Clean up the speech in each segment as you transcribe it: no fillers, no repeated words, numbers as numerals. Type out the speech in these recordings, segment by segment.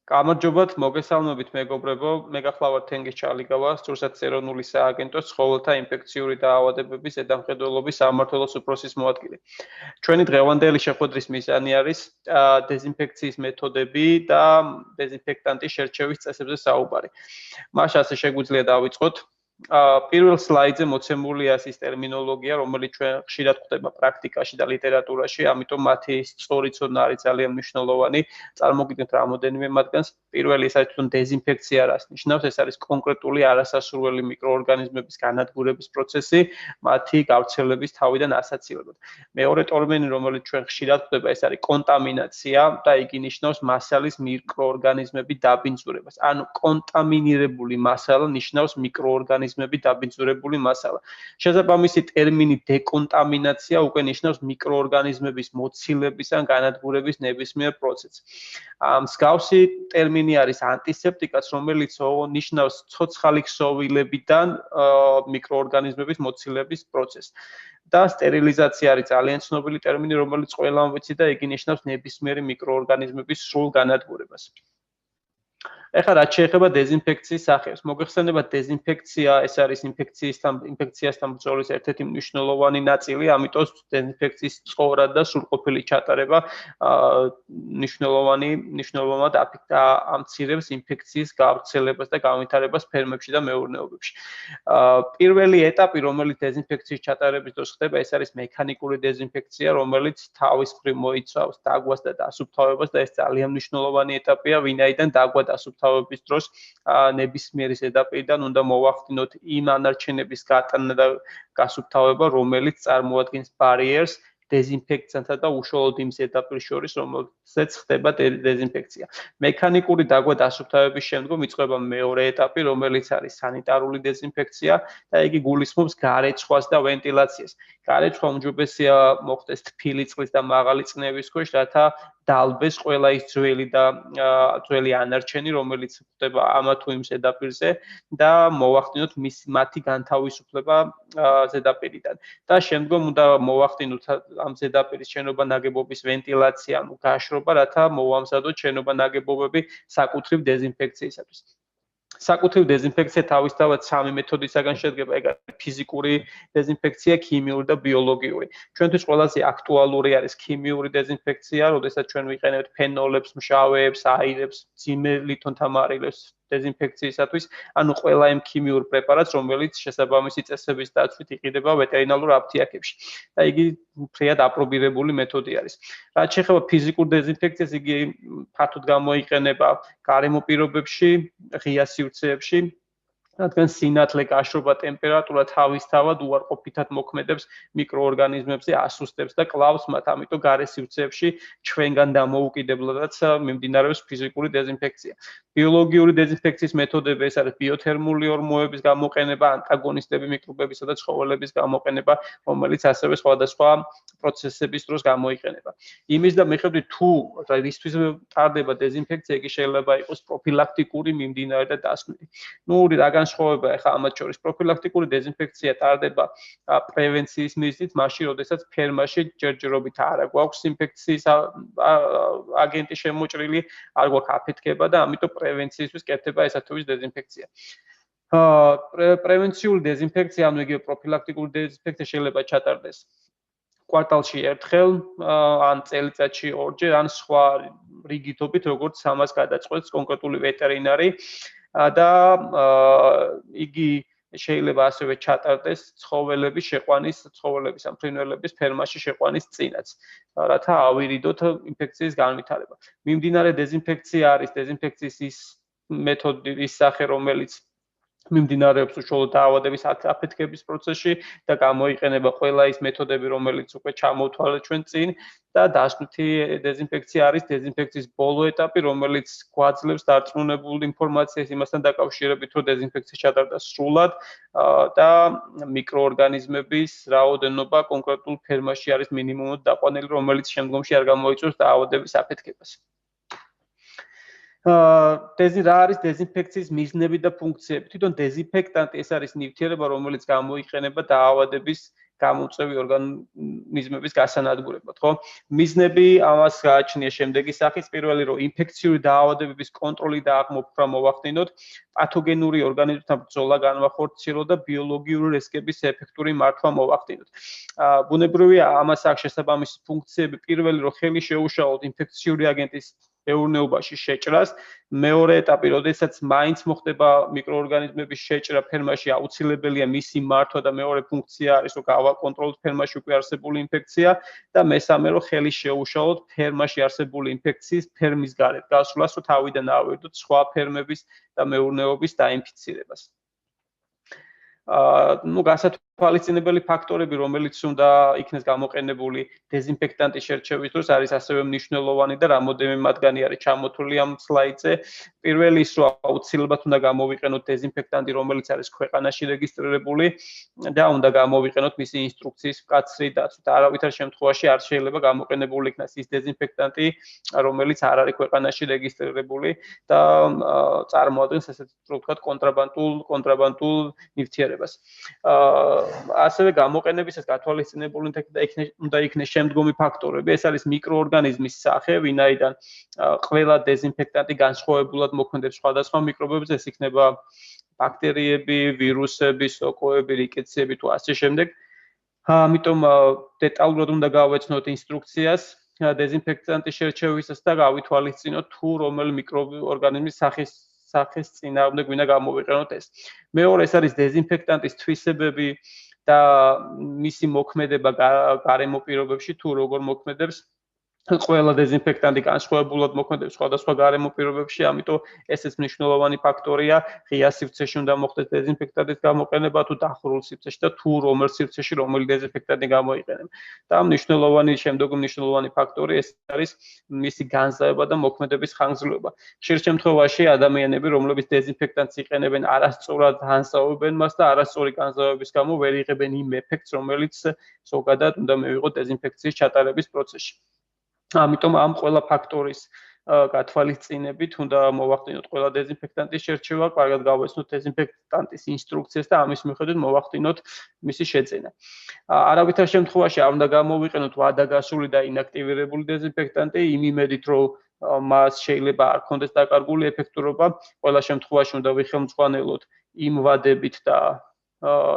გამარჯობათ, მოგესალმებით მეგობრებო, მე გახლავართ თენგიზ ჩალიგავა, სურსათ ეროვნული სააგენტოს ცხოველთა ინფექციური დაავადებების ზედამხედველობის სამმართველოს უფროსის მოადგილე. ჩვენი დღევანდელი შეხვედრის მიზანი არის დეზინფექციის მეთოდები და დეზინფექტანტის შერჩევის წესებზე საუბარი. მას ასე შეგვიძლია დავიწყოთ. პირველ სლაიდზე მოცემულია ის ტერმინოლოგია, რომელიც ჩვენ ხშირად ხვდება პრაქტიკაში და ლიტერატურაში, ამიტომ მათი სწორი ცოდნა არის ძალიან მნიშვნელოვანი. წარმოგიდგენთ რამოდენიმე მათგანს. პირველი ეს არის თვითონ დეზინფექცია, რას ნიშნავს? ეს არის კონკრეტული არასასურველი მიკროორგანიზმების განადგურების პროცესი, მათი გავრცელების თავიდან ასაცილებლად. მეორე ტერმინი, რომელიც ჩვენ ხშირად ხვდება, ეს არის კონტამინაცია და იგი ნიშნავს მასალის მიკროორგანიზმების დაბინძურებას. ანუ კონტამინირებული მასალა ნიშნავს მიკროორგანიზმების დაბინძურებული მასალა. შესაბამისი ტერმინი დეკონტამინაცია უკვე ნიშნავს მიკროორგანიზმების მოცილების ან განადგურების ნებისმიერ პროცესს. მსგავსი ტერმინი არის ანტისეპტიკაც, რომელიც ნიშნავს ცოცხალი ქსოვილებიდან მიკროორგანიზმების მოცილების პროცესს. და სტერილიზაცია არის ძალიან ცნობილი ტერმინი, რომელიც ყველამ ვიცით და იგი ნიშნავს ნებისმიერი მიკროორგანიზმების სრულ განადგურებას. ეხლა რაც შეეხება დეზინფექციის სახეებს, მოგეხსენებათ დეზინფექცია ეს არის ინფექციასთან ბრძოლის ერთ-ერთი მნიშვნელოვანი ნაწილი, ამიტომ დეზინფექციის სწორად და სრულყოფილი ჩატარება მნიშვნელოვნად ამცირებს ინფექციის გავრცელებას და განვითარებას ფერმებში და მეურნეობებში. პირველი ეტაპი, რომელიც დეზინფექციის ჩატარების დროს ხდება, ეს არის მექანიკური დეზინფექცია, რომელიც თავის მხრივ მოიცავს დაგვას და დასუფთავებას და ეს ძალიან მნიშვნელოვანი ეტაპია, ვინაიდან დაგვა დასუფთავების დროს ნებისმიერი ზედაპირიდან უნდა მოვახდინოთ იმ ანარჩენების გატანა და გასუფთავება, რომელიც წარმოადგენს ბარიერს დეზინფექციანთა და უშუალოდ იმ ზედაპირს შორის, რომელზეც ხდება დეზინფექცია. მექანიკური დაგვა დასუფთავების შემდგომ იწყება მეორე ეტაპი, რომელიც არის სანიტარული დეზინფექცია და იგი გულისხმობს გარეცხვას და ვენტილაციას. გარეცხვა უმჯობესია მოხდეს თბილი წყლის და მაღალი წნევის ქვეშ, რათა დაალბეს ყველა ის ძველი ანარჩენი, რომელიც ხდება ამა თუ იმ ზედაპირზე და მოვახდინოთ მათი განთავისუფლება ზედაპირიდან. და შემდგომ უნდა მოვახდინოთ ამ ზედაპირის შენობა-ნაგებობის ვენტილაცია, ანუ გაშრობა, რათა მოვამზადოთ შენობა-ნაგებობები საკუთრივ დეზინფექციისათვის. საკუთრივ დეზინფექცია თავისთავად სამი მეთოდისაგან შედგება, ეგ არის ფიზიკური დეზინფექცია, ქიმიური და ბიოლოგიური. ჩვენთვის ყველაზე აქტუალური არის ქიმიური დეზინფექცია, როდესაც ჩვენ ვიყენებთ ფენოლებს, მჟავეებს, აირებს, მძიმე ლითონთამარილებს დეზინფექციისათვის, ანუ ყველა იმ ქიმიურ პრეპარატს, რომელიც შესაბამისი წესების დაცვით იყიდება ვეტერინარულ აფთიაქებში. და იგი ფრიად აპრობირებული მეთოდი არის. რაც შეეხება ფიზიკურ დეზინფექციას, იგი ფართოდ გამოიყენება გარემო პირობებში, ღია სივრცეებში, რადგან სინათლე, გაშრობა, ტემპერატურა თავისთავად უარყოფითად მოქმედებს მიკროორგანიზმებზე, ასუსტებს და კლავს მათ, ამიტომ გარე სივრცეებში ჩვენგან დამოუკიდებლადაც მიმდინარეობს ფიზიკური დეზინფექცია. ბიოლოგიური დეზინფექციის მეთოდები ეს არის ბიოთერმული ორმოების გამოყენება, ანტაგონისტები მიკრობებისა და ცხოველების გამოყენება, რომელიც ასევე სხვადასხვა პროცესების დროს გამოიყენება. იმის და მიხედვით თუ რისთვის ტარდება დეზინფექცია, იგი შეიძლება იყოს პროფილაქტიკური, მიმდინარე და დასკვნითი. რა განსხვავება ახლა ამათ შორის პროფილაქტიკური დეზინფექცია ტარდება პრევენციის მიზნით, მაშინ როდესაც ფერმაში ჯერჯერობით არ გვაქვს ინფექციის აგენტი შემოჭრილი, არ გვაქვს აფეთქება და ამიტომ პრევენციისთვის კეთდება ეს ათოვის დეზინფექცია. პრევენციული დეზინფექცია, ანუ იგივე პროფილაქტიკური დეზინფექცია შეიძლება ჩატარდეს კვარტალში ერთხელ, ან წელიწადში ორჯერ, ან სხვა რიგითობით, როგორც ამას გადაწყვეტს კონკრეტული ვეტერინარი. და იგი შეიძლება ასევე ჩატარდეს ცხოველების ან ფრინველების ფერმაში შეყვანის წინაც, რათა ავირიდოთ ინფექციის განვითარება. მიმდინარე დეზინფექცია არის დეზინფექციის ის მეთოდი, ის სახე, რომელიც მიმდინარეობს უშუალოდ დაავადების აფეთქების პროცესში და გამოიყენება ყველა ის მეთოდები, რომელიც უკვე ჩამოვთვალეთ ჩვენ წინ და დასკვნითი დეზინფექცია არის დეზინფექციის ბოლო ეტაპი, რომელიც გვაძლევს დარწმუნებულ ინფორმაციას იმასთან დაკავშირებით, რომ დეზინფექცია ჩატარდა სრულად და მიკროორგანიზმების რაოდენობა კონკრეტულ ფერმაში არის მინიმუმად დაყვანილი, რომელიც შემდგომში არ გამოიწვევს დაავადების აფეთქებას. რა არის დეზინფექციის მიზნები და ფუნქციები? თვითონ დეზინფექტანტი ეს არის ნივთიერება, რომელიც გამოიყენება დაავადების გამომწვევი ორგანიზმების გასანადგურებლად, ხო? მიზნები ამას გააჩნია შემდეგი სახის. პირველი, რომ ინფექციური დაავადებების კონტროლი და აღმოფხვრა მოვახდინოთ, პათოგენური ორგანიზმთა ბრძოლა განვახორციელოთ და ბიოლოგიური რისკების ეფექტური მართვა მოვახდინოთ. ბუნებრივია ამას აქვს შესაბამისი ფუნქციები. პირველი, რომ ხელი შეუშალოთ ინფექციური აგენტის მეურნეობაში შეჭრას. მეორე ეტაპი, როდესაც მაინც მოხდება მიკროორგანიზმების შეჭრა ფერმაში, აუცილებელია მისი მართვა და მეორე ფუნქცია არის, რომ გავაკონტროლოთ ფერმაში უკვე არსებული ინფექცია და მესამე, რომ ხელი შეუშალოთ ფერმაში არსებული ინფექციის ფერმის გარეთ გასვლას, რომ თავიდან ავერდოთ სხვა ფერმების და მეურნეობის დაინფიცირებას. გასათვალისწინებელი ფაქტორები, რომელიც უნდა იქნეს გამოყენებული დეზინფექტანტის შერჩევის დროს, არის ასევე მნიშვნელოვანი და რამოდენიმე მათგანი არის ჩამოთვლილი ამ სლაიდზე. პირველი ის, რომ აუცილებლად უნდა გამოვიყენოთ დეზინფექტანტი, რომელიც არის ქვეყანაში რეგისტრირებული და უნდა გამოვიყენოთ მისი ინსტრუქციის მკაცრი დაცვა. არავითარ შემთხვევაში არ შეიძლება გამოყენებული იქნას ის დეზინფექტანტი, რომელიც არ არის ქვეყანაში რეგისტრირებული და წარმოადგენს ესეთ ვთქვათ კონტრაბანდულ ნივთიერებას. ასევე გამოყენებისას გათვალისწინებული უნდა იქნეს შემდგომი ფაქტორები. ეს არის მიკროორგანიზმის სახე, ვინაიდან ყველა დეზინფექტანტი განსხვავებულად მოქმედებს სხვადასხვა მიკრობებზე, ეს იქნება ბაქტერიები, ვირუსები, სოკოები, რიკეციები თუ ასე შემდეგ. ამიტომ დეტალურად უნდა გავეცნოთ ინსტრუქციას დეზინფექტანტის შერჩევისას და გავითვალისწინოთ თუ რომელი მიკროორგანიზმის სახის წინააღმდეგ გვინდა გამოვიყენოთ ეს. მეორე ეს არის დეზინფექტანტის თვისებები და მისი მოქმედება გარემო პირობებში თუ როგორ მოქმედებს. ყველა დეზინფექტანტი განსხვავებულად მოქმედებს სხვადასხვა გარემო პირობებში, ამიტომ ესეც მნიშვნელოვანი ფაქტორია. ღია სივრცეში უნდა მოხდეს დეზინფექტანტის გამოყენება თუ დახურულ სივრცეში და თუ რომელ სივრცეში რომელი დეზინფექტანტი გამოიყენებ. და შემდეგი მნიშვნელოვანი ფაქტორი ეს არის მისი განზაება და მოქმედების ხანგრძლივობა. ხშირ შემთხვევაში ადამიანები, რომლებიც დეზინფექტანტს იყენებენ, არასწორად განზავებენ მას და არასწორი განზავების გამო ვერ იღებენ იმ ეფექტს, რომელიც ზოგადად უნდა მივიღოთ დეზინფექციის ჩატარების პროცესში. ამიტომ ამ ყველა ფაქტორის გათვალისწინებით უნდა მოვახდინოთ ყველა დეზინფექტანტის შერჩევა, კარგად გავეცნოთ დეზინფექტანტის ინსტრუქციას და ამის მიხედვით მოვახდინოთ მისი შეძენა. არავითარ შემთხვევაში არ უნდა გამოვიყენოთ ვადაგასული და ინაქტივირებული დეზინფექტანტი, იმ იმედით, რომ მას შეიძლება არ ქონდეს დაკარგული ეფექტურობა. ყველა შემთხვევაში უნდა ვიხელმძღვანელოთ იმ ვადებით და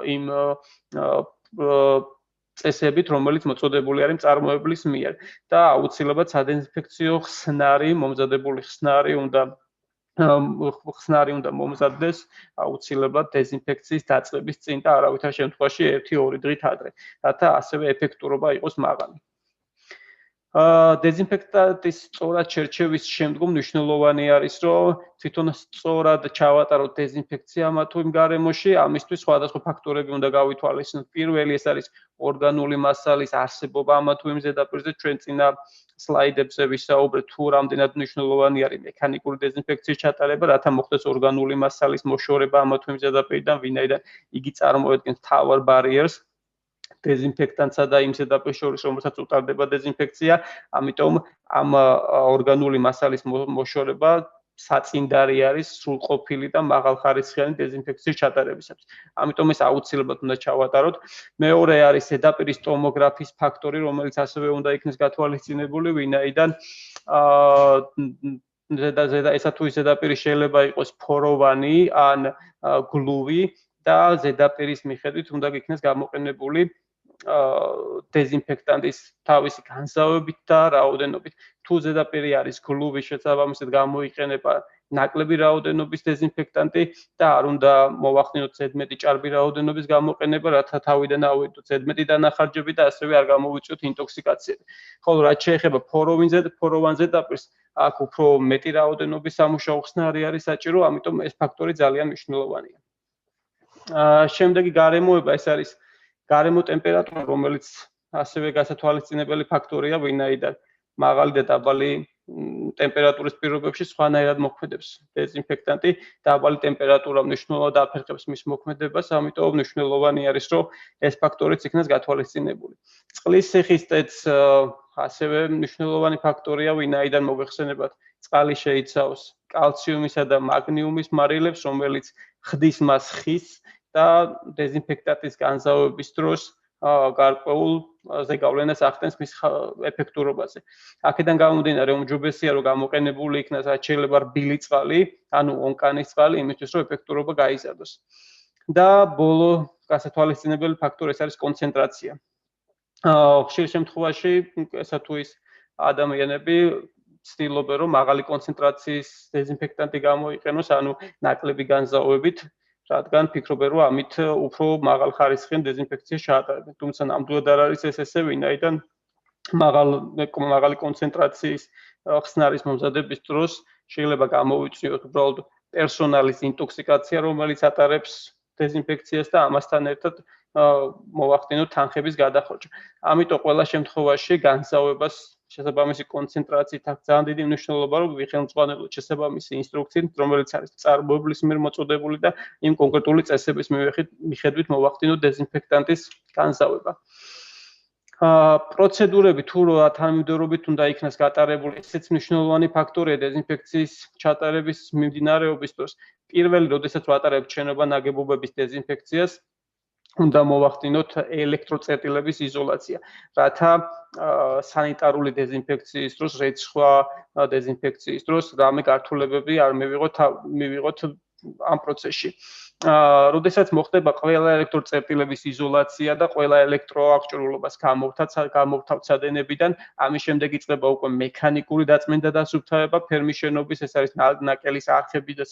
იმ წესებით, რომელიც მოწოდებული არის მწარმოებლის მიერ და აუცილებლად სადეზინფექციო ხსნარი, მომზადებული ხსნარი უნდა მომზადდეს აუცილებლად დეზინფექციის დაწყების წინ და არავითარ შემთხვევაში 1-2 დღით ადრე, რათა ასევე ეფექტურობა იყოს მაღალი. დეზინფექტანტის სწორად შერჩევის შემდგომ მნიშვნელოვანი არის, რომ თვითონ სწორად ჩავატაროთ დეზინფექცია მათ თუ იმ გარემოში, ამისთვის სხვადასხვა ფაქტორები უნდა გავითვალისწინოთ. პირველი ეს არის ორგანული მასალის არსებობა ამა თუ იმ ზედაპირზე, ჩვენ წინა სლაიდებზე ვისაუბრეთ თუ რამდენად მნიშვნელოვანი არის მექანიკური დეზინფექციის ჩატარება, რათა მოხდეს ორგანული მასალის მოშორება ამა თუ იმ ზედაპირიდან, ვინაიდან იგი წარმოადგენს მთავარ ბარიერს დეზინფექტანტსა და იმ ზედაპირს შორის, რომელსაც უტარდება დეზინფექცია, ამიტომ ამ ორგანული მასალის მოშორება საწინდარი არის სრულყოფილი და მაღალხარისხიანი დეზინფექციის ჩატარებისათვის. ამიტომ ეს აუცილებლად უნდა ჩავატაროთ. მეორე არის ზედაპირის ტომოგრაფიის ფაქტორი, რომელიც ასევე უნდა იქნეს გათვალისწინებული, ვინაიდან ესა თუ ის ზედაპირი შეიძლება იყოს ფოროვანი ან გლუვი და ზედაპირის მიხედვით უნდა იქნეს გამოყენებული დეზინფექტანტის თავისი განზავებით და რაოდენობით. თუ ზედაპირი არის გლუვი, შესაბამისად გამოიყენება ნაკლები რაოდენობის დეზინფექტანტი და არ უნდა მოვახდინოთ ზედმეტი ჭარბი რაოდენობის გამოყენება, რათა თავიდან ავედოთ ზედმეტი დანახარჯები და ასევე არ გამოვიწვიოთ ინტოქსიკაციები. ხოლო რაც შეეხება ფოროვან ზედაპირს, აქ უფრო მეტი რაოდენობის სამუშაო ხსნარი არის საჭირო, ამიტომ ეს ფაქტორი ძალიან მნიშვნელოვანია. შემდეგი გარემოება ეს არის გარემო ტემპერატურა, რომელიც ასევე გასათვალისწინებელი ფაქტორია, ვინაიდან მაღალი და დაბალი ტემპერატურის პირობებში სხვანაირად მოქმედებს დეზინფექტანტი. დაბალი ტემპერატურა მნიშვნელოვნად აფერხებს მის მოქმედებას, ამიტომ მნიშვნელოვანი არის, რომ ეს ფაქტორიც იქნეს გათვალისწინებული. წყლის სიხის ტეც ასევე მნიშვნელოვანი ფაქტორია, ვინაიდან მოგეხსენებათ, წყალი შეიცავს კალციუმისა და მაგნიუმის მარილებს, რომელიც ხდის მას ხის და დეზინფექტანტის განზავების დროს გარკვეულ ზეგავლენას ახდენს მის ეფექტურობაზე. აქედან გამომდინარე, უმჯობესია რომ გამოყენებული იქნას რაც შეიძლება რბილი წყალი, ანუ ონკანის წყალი, იმისთვის რომ ეფექტურობა გაიზარდოს. და ბოლო გასათვალისწინებელი ფაქტორი ეს არის კონცენტრაცია. ხშირ შემთხვევაში ესა თუ ის ადამიანები ცდილობენ რომ მაღალი კონცენტრაციის დეზინფექტანტი გამოიყენოს, ანუ ნაკლები განზაოვებით, რადგან ფიქრობენ რომ ამით უფრო მაღალ ხარისხიან დეზინფექციას ჩაატარებენ. თუმცა ნამდვილად არ არის ეს ესე, ვინაიდან მაღალი კონცენტრაციის ხსნარის მომზადების დროს შეიძლება გამოვიწვიოთ უბრალოდ პერსონალის ინტოქსიკაცია, რომელიც ატარებს დეზინფექციას და ამასთან ერთად მოვახდინოთ თანხების გადახვეჭა. ამიტომ ყველა შემთხვევაში განზავებას შესაბამისი კონცენტრაციით აქვს ძალიან დიდი მნიშვნელობა, რომ ვიხელმძღვანელოთ შესაბამისი ინსტრუქციით, რომელიც არის წარმოებლის მიერ მოწოდებული და იმ კონკრეტული წესების მიხედვით მოვახდინოთ დეზინფექტანტის განზავება. პროცედურები თუ რა თანმიმდევრობით უნდა იქნას გატარებული, ესეც მნიშვნელოვანი ფაქტორია დეზინფექციის ჩატარების მიმდინარეობის დროს. პირველი, როდესაც ვატარებთ შენობა ნაგებობების დეზინფექციას, უნდა მოვახდინოთ ელექტროწერტილების იზოლაცია, რათა სანიტარული დეზინფექციის დროს, რეცხვა დეზინფექციის დროს რამე გართულებები არ მივიღოთ ამ პროცესში. როდესაც მოხდება ყველა ელექტროწერტილების იზოლაცია და ყველა ელექტროაღჭურულობას გამოვთავთ სადინებიდან, ამის შემდეგ იწყება უკვე მექანიკური დაწმენდა და დასუფთავება ფერმის შენობის, ეს არის ნაკელის არხები და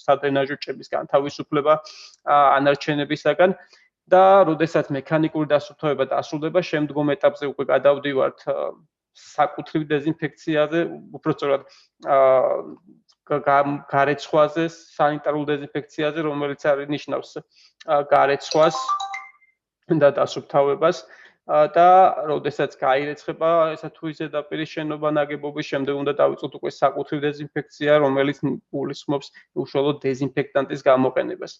სადრენაჟო ჭების განთავისუფლება ანარჩენებისაგან. და როდესაც მექანიკური დასუფთავება დასრულდება, შემდგომ ეტაპზე უკვე გადავდივართ საკუთრივ დეზინფექციაზე, უпростоრად გარეცხვაზე, სანიტარულ დეზინფექციაზე, რომელიც არის ნიშნავს გარეცხვას და დასუფთავებას და როდესაც გაირეცხება ესა თუ ის ზედაპირის შენობა ნაგებობის, შემდეგ უნდა დავიწყოთ უკვე საკუთრივ დეზინფექცია, რომელიც გულისხმობს უშუალოდ დეზინფექტანტის გამოყენებას.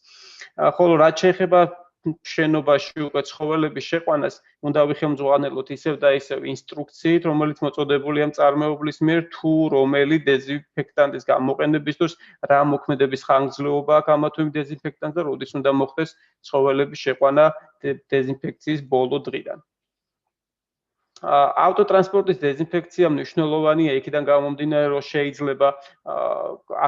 ხოლო რაც შეეხება შენობაში უკვე ცხოველების შეყვანას, უნდა ვიხელმძღვანელოთ ისევ და ისევ ინსტრუქციით, რომელიც მოწოდებულია მწარმოებლის მიერ, თუ რომელი დეზინფექტანტის გამოყენების დროს რა მოქმედების ხანგრძლივობა აქვს ამა თუ იმ დეზინფექტანტს და როდის უნდა მოხდეს ცხოველების შეყვანა დეზინფექციის ბოლო დღიდან. ავტოტრანსპორტის დეზინფექცია მნიშვნელოვანია, იქიდან გამომდინარე, რომ შეიძლება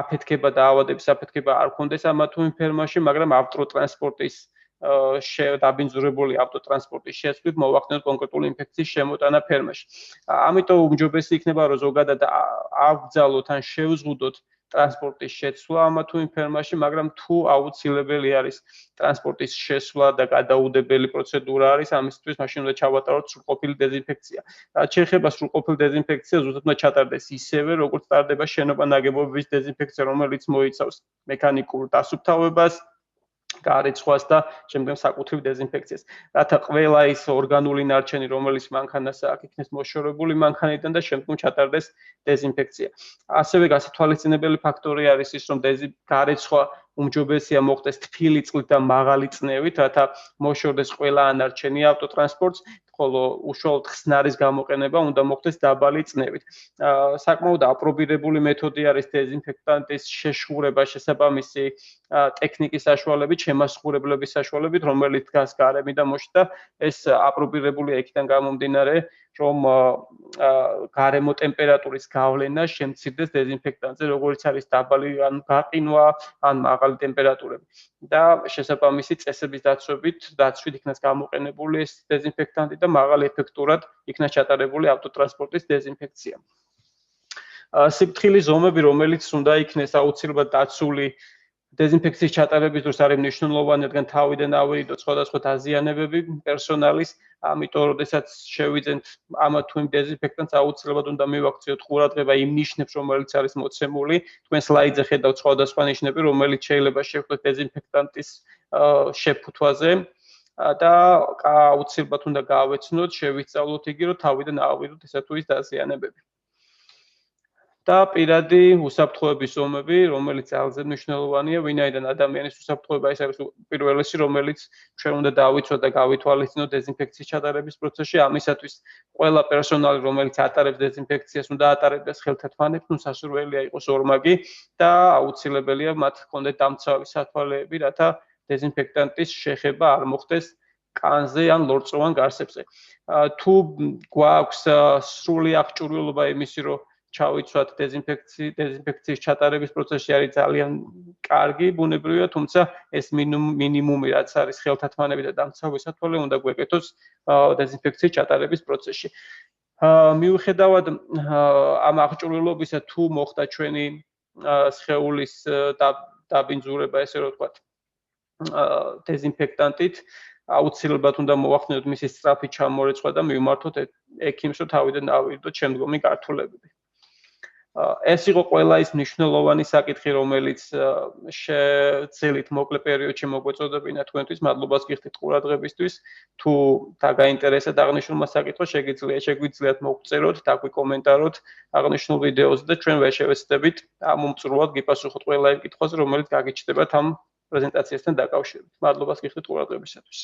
აფეთქება და ავადების აფეთქება არ ქონდეს ამა თუ იმ ფერმაში, მაგრამ ავტოტრანსპორტის დაბინძურებული ავტოტრანსპორტის შესვლით მოვახდინოთ კონკრეტული ინფექციის შემოტანა ფერმაში. ამიტომ უმჯობესი იქნება, რომ ზოგადად ავგზავნოთ ან შევზღუდოთ ტრანსპორტის შეცვლა ამა თუ იმ ფერმაში, მაგრამ თუ აუცილებელი არის ტრანსპორტის შესვლა და გადაუდებელი პროცედურა არის, ამისთვის მაშინ უნდა ჩავატაროთ სრულყოფილი დეზინფექცია. რაც შეეხება სრულყოფილ დეზინფექციას, ზუსტად უნდა ჩატარდეს ისევე, როგორც ტარდება შენობა ნაგებობების დეზინფექცია, რომელიც მოიცავს მექანიკურ დასუფთავებას, გარეცხვას და შემდგომ საკუთრივ დეზინფექციას. რათა ყველა ის ორგანული ნარჩენი, რომელიც მანქანას აქვს, იქნეს მოშორებული მანქანიდან და შემდგომ ჩატარდეს დეზინფექცია. ასევე გასათვალისწინებელი ფაქტორი არის ის, რომ გარეცხვა უმჯობესია მოხდეს თბილი წყლით და მაღალი წნევით, რათა მოშორდეს ყველა ანარჩენი ავტოტრანსპორტს, ხოლო უშუალოდ ხსნარის გამოყენება უნდა მოხდეს დაბალი წნევით. საკმაოდ აპრობირებული მეთოდი არის დეზინფექტანტის შეშხურება შესაბამისი ტექნიკის საშუალებით, შემასხურებლების საშუალებით, რომელიც დგას გარემიდან მოშ და ეს აპრობირებულია იქიდან გამომდინარე, რომ გარემო ტემპერატურის გავლენა შემცირდეს დეზინფექტანტზე, როგორც არის დაბალი ან გაყინვა, ან მაღალი ტემპერატურები. და შესაბამისი წესების დაცვით იქნას გამოყენებული ეს დეზინფექტანტი და მაღალ ეფექტურად იქნას ჩატარებული ავტოტრანსპორტის დეზინფექცია. სიფრთხილის ზომები, რომელიც უნდა იქნეს აუცილებლად დაცული დეზინფექციის ჩატარების დროს არის მნიშვნელოვანი, რადგან თავიდან ავირიდოთ სხვადასხვა დაზიანებები პერსონალის, ამიტომ როდესაც შევიძენთ ამა თუ იმ დეზინფექტანტს აუცილებლად უნდა მივაქციოთ ყურადღება იმ ნიშნებს, რომელიც არის მოცემული. თქვენ სლაიდზე ხედავთ სხვადასხვა ნიშნები, რომელიც შეიძლება შევხვდეთ დეზინფექტანტის შეფუთვაზე და აუცილებლად უნდა გავეცნოთ, შევისწავლოთ იგი, რომ თავიდან ავიროთ ესა თუ ის დაზიანებები. და პირადი უსაფრთხოების ზომები, რომელიც ძალზე მნიშვნელოვანია, ვინაიდან ადამიანის უსაფრთხოება ეს არის პირველი, რომელიც ჩვენ უნდა დავიცვათ და გავითვალისწინოთ დეზინფექციის ჩატარების პროცესში. ამისათვის ყველა პერსონალი, რომელიც ატარებს დეზინფექციას, უნდა ატარებდეს ხელთათმანებს, ნუ სასურველია იყოს ორმაგი და აუცილებელია მათ ჰქონდეთ დამცავი სათვალეები, რათა დეზინფექტანტის შეხება არ მოხდეს კანზე ან ლორწოვან გარსებზე. თუ გვაქვს სრული აღჭურვილობა იმისი, რომ ჩავიცვათ დეზინფექციის ჩატარების პროცესში არის ძალიან კარგი, ბუნებრივია, თუმცა ეს მინიმუმი რაც არის ხელთათმანები და დამცავი სათვალე უნდა გვეკეთოს დეზინფექციის ჩატარების პროცესში. მიუხედავად ამ აღჭურვილობისა, თუ მოხდა ჩვენი სხეულის დაბინძურება, ესე რომ ვთქვათ, დეზინფექტანტით, აუცილებლად უნდა მოვახდინოთ მისი სწრაფი ჩამორეცხვა და მივმართოთ ექიმს, რომ თავიდან ავირდოთ შემდგომი გართულებები. ეს იყო ყველა ის მნიშვნელოვანი საკითხი, რომელიც შეძლით მოკლე პერიოდში მოგვეწოდებინა თქვენთვის. მადლობას გიხდით ყურადღებისთვის. თუ დაგაინტერესებთ აღნიშნულმა საკითხმა, შეგვიძლიათ მოგწეროთ, დაგვიკომენტაროთ აღნიშნულ ვიდეოზე და ჩვენ ვერ შევეცდებით ამომწვრულად გიპასუხოთ ყველა იმ კითხვაზე, რომელიც გაგიჩნდებათ ამ პრეზენტაციასთან დაკავშირებით. მადლობას გიხდით ყურადღებისათვის.